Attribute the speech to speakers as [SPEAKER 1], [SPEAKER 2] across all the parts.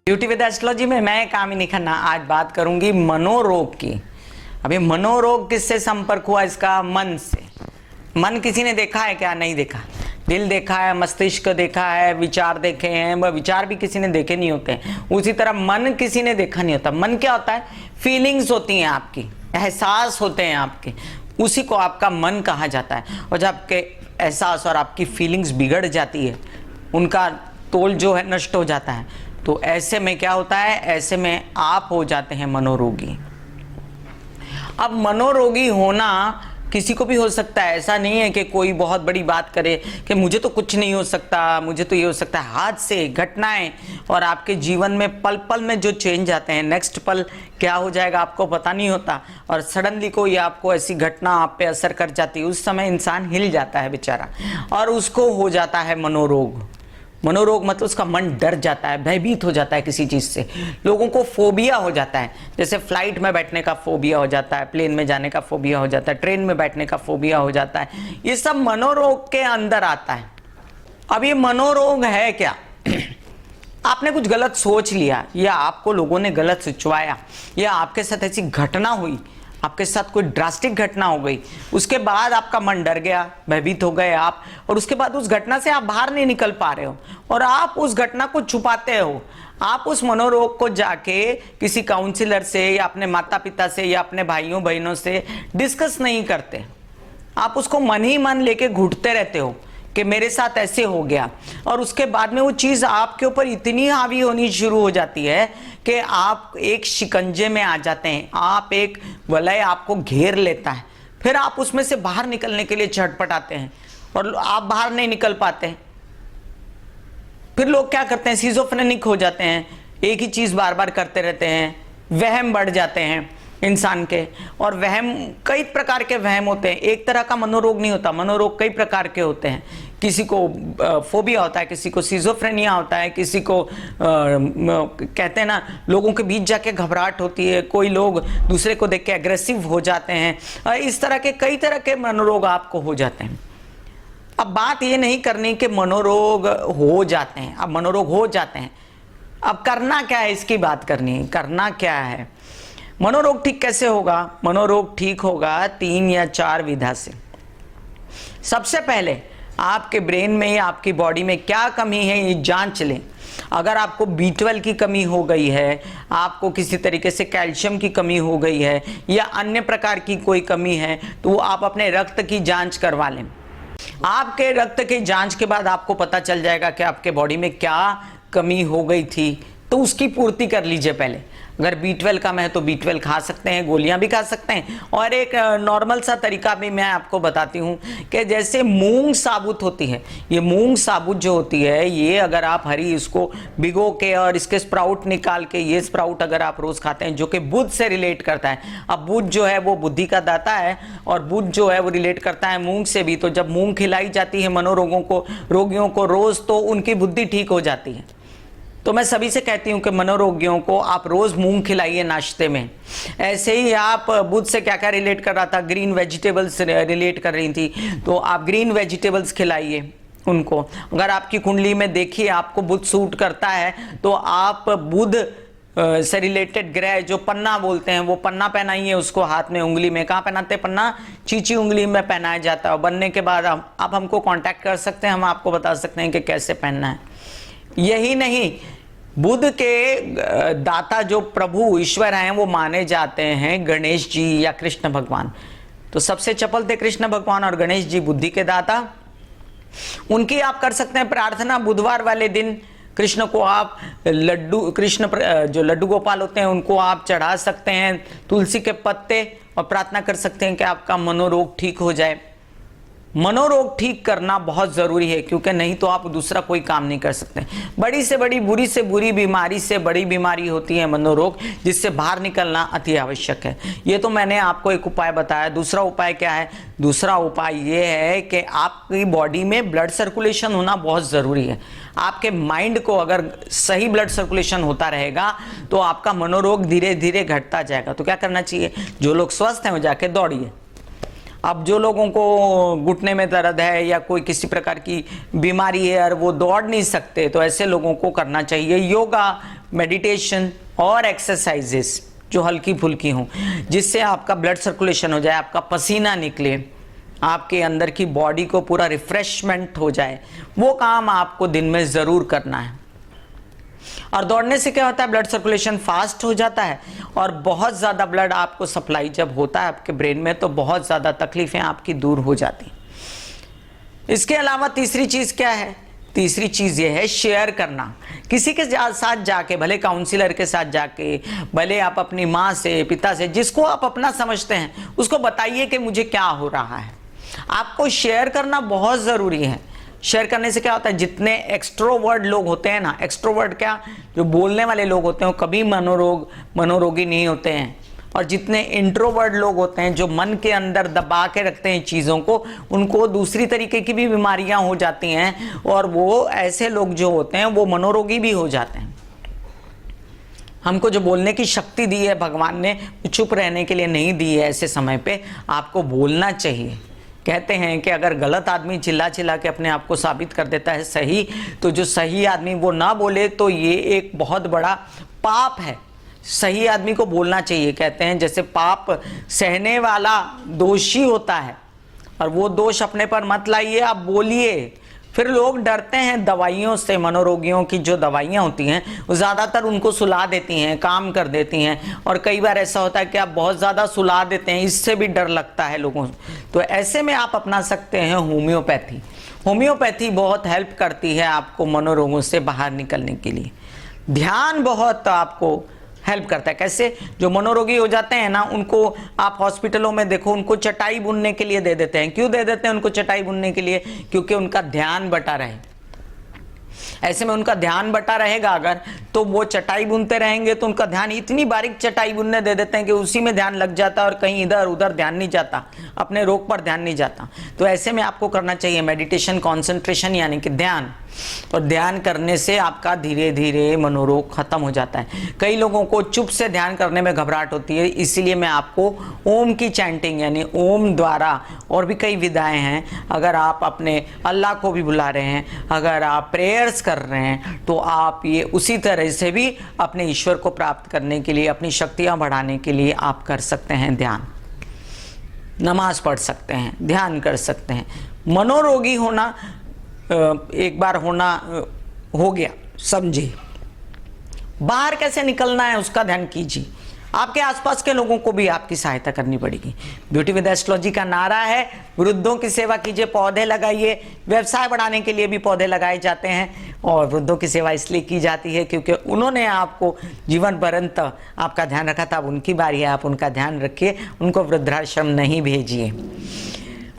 [SPEAKER 1] Beauty with astrology में मैं कामिनी खन्ना आज बात करूंगी मनोरोग की। अभी मनोरोग किससे संपर्क हुआ? इसका मन से। मन किसी ने देखा है क्या? नहीं देखा। दिल देखा है, मस्तिष्क देखा है, विचार देखे हैं, वह विचार भी किसी ने देखे नहीं होते हैं। उसी तरह मन किसी ने देखा नहीं होता। मन क्या होता है? फीलिंग्स होती हैं आपकी, एहसास होते हैं आपके, उसी को आपका मन कहा जाता है। और जब आपके एहसास और आपकी फीलिंग्स बिगड़ जाती है, उनका तोल जो है नष्ट हो जाता है, तो ऐसे में क्या होता है? ऐसे में आप हो जाते हैं मनोरोगी। अब मनोरोगी होना किसी को भी हो सकता है, ऐसा नहीं है कि कोई बहुत बड़ी बात करे कि मुझे तो कुछ नहीं हो सकता, मुझे तो ये हो सकता है। हादसे, घटनाएं और आपके जीवन में पल पल में जो चेंज आते हैं, नेक्स्ट पल क्या हो जाएगा आपको पता नहीं होता, और सडनली कोई आपको ऐसी घटना आप पे असर कर जाती है, उस समय इंसान हिल जाता है बेचारा, और उसको हो जाता है मनोरोग। मनोरोग मतलब उसका मन डर जाता है, भयभीत हो जाता है किसी चीज़ से। लोगों को फोबिया हो जाता है, जैसे फ्लाइट में बैठने का फोबिया हो जाता है, प्लेन में जाने का फोबिया हो जाता है, ट्रेन में बैठने का फोबिया हो जाता है। ये सब मनोरोग के अंदर आता है। अब ये मनोरोग है क्या? आपने कुछ गलत सोच लिया, या आपको लोगों ने गलत सोचवाया, या आपके साथ ऐसी घटना हुई, आपके साथ कोई ड्रास्टिक घटना हो गई, उसके बाद आपका मन डर गया, भयभीत हो गए आप, और उसके बाद उस घटना से आप बाहर नहीं निकल पा रहे हो, और आप उस घटना को छुपाते हो। आप उस मनोरोग को जाके किसी काउंसलर से, या अपने माता पिता से, या अपने भाइयों बहनों से डिस्कस नहीं करते। आप उसको मन ही मन लेके घुटते रहते हो कि मेरे साथ ऐसे हो गया, और उसके बाद में वो चीज़ आपके ऊपर इतनी हावी होनी शुरू हो जाती है कि आप एक शिकंजे में आ जाते हैं, आप एक वलय आपको घेर लेता है, फिर आप उसमें से बाहर निकलने के लिए छटपटाते हैं और आप बाहर नहीं निकल पाते हैं। फिर लोग क्या करते हैं? सिजोफ्रेनिक हो जाते हैं, एक ही चीज़ बार बार करते रहते हैं, वहम बढ़ जाते हैं इंसान के। और वहम, कई प्रकार के वहम होते हैं, एक तरह का मनोरोग नहीं होता, मनोरोग कई प्रकार के होते हैं। किसी को फोबिया होता है, किसी को सिजोफ्रेनिया होता है, किसी को कहते हैं ना, लोगों के बीच जाके घबराहट होती है, कोई लोग दूसरे को देख के एग्रेसिव हो जाते हैं। इस तरह के कई तरह के मनोरोग आपको हो जाते हैं। अब बात ये नहीं करनी कि मनोरोग हो जाते हैं, अब मनोरोग हो जाते हैं, अब करना क्या है इसकी बात करनी है। करना क्या है? मनोरोग ठीक कैसे होगा? मनोरोग ठीक होगा 3 या 4 विधा से। सबसे पहले आपके ब्रेन में या आपकी बॉडी में क्या कमी है ये जांच लें। अगर आपको B12 की कमी हो गई है, आपको किसी तरीके से कैल्शियम की कमी हो गई है, या अन्य प्रकार की कोई कमी है, तो आप अपने रक्त की जांच करवा लें। आपके रक्त की जांच के बाद आपको पता चल जाएगा कि आपके बॉडी में क्या कमी हो गई थी, तो उसकी पूर्ति कर लीजिए पहले। अगर B12 कम है तो B12 खा सकते हैं, गोलियां भी खा सकते हैं। और एक नॉर्मल सा तरीका भी मैं आपको बताती हूँ कि जैसे मूंग साबुत होती है, ये मूंग साबुत जो होती है, ये अगर आप हरी इसको भिगो के और इसके स्प्राउट निकाल के, ये स्प्राउट अगर आप रोज खाते हैं, जो कि बुध से रिलेट करता है। अब बुध जो है वो बुद्धि का दाता है, और बुध जो है वो रिलेट करता है मूंग से भी। तो जब मूंग खिलाई जाती है मनोरोगों को, रोगियों को रोज, तो उनकी बुद्धि ठीक हो जाती है। तो मैं सभी से कहती हूं कि मनोरोगियों को आप रोज मूंग खिलाइए नाश्ते में। ऐसे ही आप बुध से क्या क्या रिलेट कर रहा था, ग्रीन वेजिटेबल्स रिलेट कर रही थी, तो आप ग्रीन वेजिटेबल्स खिलाइए उनको। अगर आपकी कुंडली में देखिए आपको बुध सूट करता है, तो आप बुध से रिलेटेड ग्रह जो पन्ना बोलते हैं, वो पन्ना पहनाइए उसको हाथ में, उंगली में। कहाँ पहनाते हैं पन्ना? चीची उंगली में पहनाया जाता है। बनने के बाद आप हमको कांटेक्ट कर सकते हैं, हम आपको बता सकते हैं कि कैसे पहनना है। यही नहीं, बुध के दाता जो प्रभु ईश्वर हैं वो माने जाते हैं गणेश जी या कृष्ण भगवान। तो सबसे चपल थे कृष्ण भगवान, और गणेश जी बुद्धि के दाता। उनकी आप कर सकते हैं प्रार्थना। बुधवार वाले दिन कृष्ण को आप लड्डू, कृष्ण जो लड्डू गोपाल होते हैं उनको आप चढ़ा सकते हैं तुलसी के पत्ते, और प्रार्थना कर सकते हैं कि आपका मनोरोग ठीक हो जाए। मनोरोग ठीक करना बहुत ज़रूरी है, क्योंकि नहीं तो आप दूसरा कोई काम नहीं कर सकते। बड़ी से बड़ी, बुरी से बुरी बीमारी से बड़ी बीमारी होती है मनोरोग, जिससे बाहर निकलना अति आवश्यक है। ये तो मैंने आपको एक उपाय बताया। दूसरा उपाय क्या है? दूसरा उपाय ये है कि आपकी बॉडी में ब्लड सर्कुलेशन होना बहुत ज़रूरी है। आपके माइंड को अगर सही ब्लड सर्कुलेशन होता रहेगा तो आपका मनोरोग धीरे धीरे घटता जाएगा। तो क्या करना चाहिए? जो लोग स्वस्थ हैं वो जाके दौड़िए। अब जो लोगों को घुटने में दर्द है या कोई किसी प्रकार की बीमारी है और वो दौड़ नहीं सकते, तो ऐसे लोगों को करना चाहिए योगा, मेडिटेशन और एक्सरसाइजेस जो हल्की फुल्की हों, जिससे आपका ब्लड सर्कुलेशन हो जाए, आपका पसीना निकले, आपके अंदर की बॉडी को पूरा रिफ्रेशमेंट हो जाए। वो काम आपको दिन में ज़रूर करना है। और दौड़ने से क्या होता है, ब्लड सर्कुलेशन फास्ट हो जाता है और बहुत ज़्यादा ब्लड आपको सप्लाई जब होता है आपके ब्रेन में, तो बहुत ज़्यादा तकलीफ़ें आपकी दूर हो जाती। इसके अलावा तीसरी चीज़ क्या है? तीसरी चीज़ ये है शेयर करना। किसी के साथ जाके, भले काउंसलर के साथ जाके, भले आप अपनी माँ से, पिता से, जिसको आप अपना समझते हैं, उसको बताइए कि मुझे क्या हो रहा है। आपको शेयर करना बहुत ज़रूरी है। शेयर करने से क्या होता है, जितने एक्सट्रोवर्ट लोग होते हैं ना, एक्सट्रोवर्ट क्या, जो बोलने वाले लोग होते हैं, वो कभी मनोरोगी नहीं होते हैं। और जितने इंट्रोवर्ट लोग होते हैं, जो मन के अंदर दबा के रखते हैं चीज़ों को, उनको दूसरी तरीके की भी बीमारियां हो जाती हैं और वो ऐसे लोग जो होते हैं वो मनोरोगी भी हो जाते हैं। हमको जो बोलने की शक्ति दी है भगवान ने, चुप रहने के लिए नहीं दी है। ऐसे समय पे आपको बोलना चाहिए। कहते हैं कि अगर गलत आदमी चिल्ला चिल्ला के अपने आप को साबित कर देता है सही, तो जो सही आदमी वो ना बोले तो ये एक बहुत बड़ा पाप है। सही आदमी को बोलना चाहिए। कहते हैं जैसे पाप सहने वाला दोषी होता है, और वो दोष अपने पर मत लाइए, आप बोलिए। फिर लोग डरते हैं दवाइयों से। मनोरोगियों की जो दवाइयाँ होती हैं वो ज़्यादातर उनको सुला देती हैं, काम कर देती हैं, और कई बार ऐसा होता है कि आप बहुत ज़्यादा सुला देते हैं, इससे भी डर लगता है लोगों को। तो ऐसे में आप अपना सकते हैं होम्योपैथी। होम्योपैथी बहुत हेल्प करती है आपको मनोरोगों से बाहर निकलने के लिए। ध्यान बहुत आपको हेल्प करता है। कैसे? जो मनोरोगी हो जाते हैं ना, उनको आप हॉस्पिटलों में देखो, उनको चटाई बुनने के लिए दे देते हैं। क्यों दे देते हैं उनको चटाई बुनने के लिए? क्योंकि उनका ध्यान बटा रहे। ऐसे में उनका ध्यान बटा रहेगा अगर, तो वो चटाई बुनते रहेंगे, तो उनका ध्यान, इतनी बारीक चटाई बुनने दे देते हैं कि उसी में ध्यान लग जाता है और कहीं इधर उधर ध्यान नहीं जाता, अपने रोग पर ध्यान नहीं जाता। तो ऐसे में आपको करना चाहिए मेडिटेशन, कॉन्सेंट्रेशन, यानी कि ध्यान। और ध्यान करने से आपका धीरे धीरे मनोरोग खत्म हो जाता है। कई लोगों को चुप से ध्यान करने में घबराहट होती है, इसीलिए मैं आपको ओम की चैंटिंग, यानी ओम द्वारा, और भी कई विधाएं हैं। अगर आप अपने अल्लाह को भी बुला रहे हैं, अगर आप प्रेयर्स कर रहे हैं, तो आप ये उसी तरह से भी अपने ईश्वर को प्राप्त करने के लिए, अपनी शक्तियां बढ़ाने के लिए आप कर सकते हैं ध्यान। नमाज पढ़ सकते हैं, ध्यान कर सकते हैं। मनोरोगी होना एक बार होना हो गया, समझिए। बाहर कैसे निकलना है उसका ध्यान कीजिए। आपके आसपास के लोगों को भी आपकी सहायता करनी पड़ेगी। ब्यूटी विद एस्ट्रोलॉजी का नारा है, वृद्धों की सेवा कीजिए, पौधे लगाइए। व्यवसाय बढ़ाने के लिए भी पौधे लगाए जाते हैं, और वृद्धों की सेवा इसलिए की जाती है क्योंकि उन्होंने आपको जीवन पर्यंत आपका ध्यान रखा था। अब उनकी बारी है, आप उनका ध्यान रखिए, उनको वृद्धाश्रम नहीं भेजिए।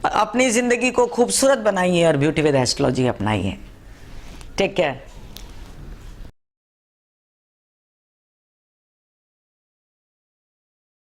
[SPEAKER 1] अपनी ज़िंदगी को खूबसूरत बनाइए और ब्यूटी विद एस्ट्रोलॉजी अपनाइए। Take care.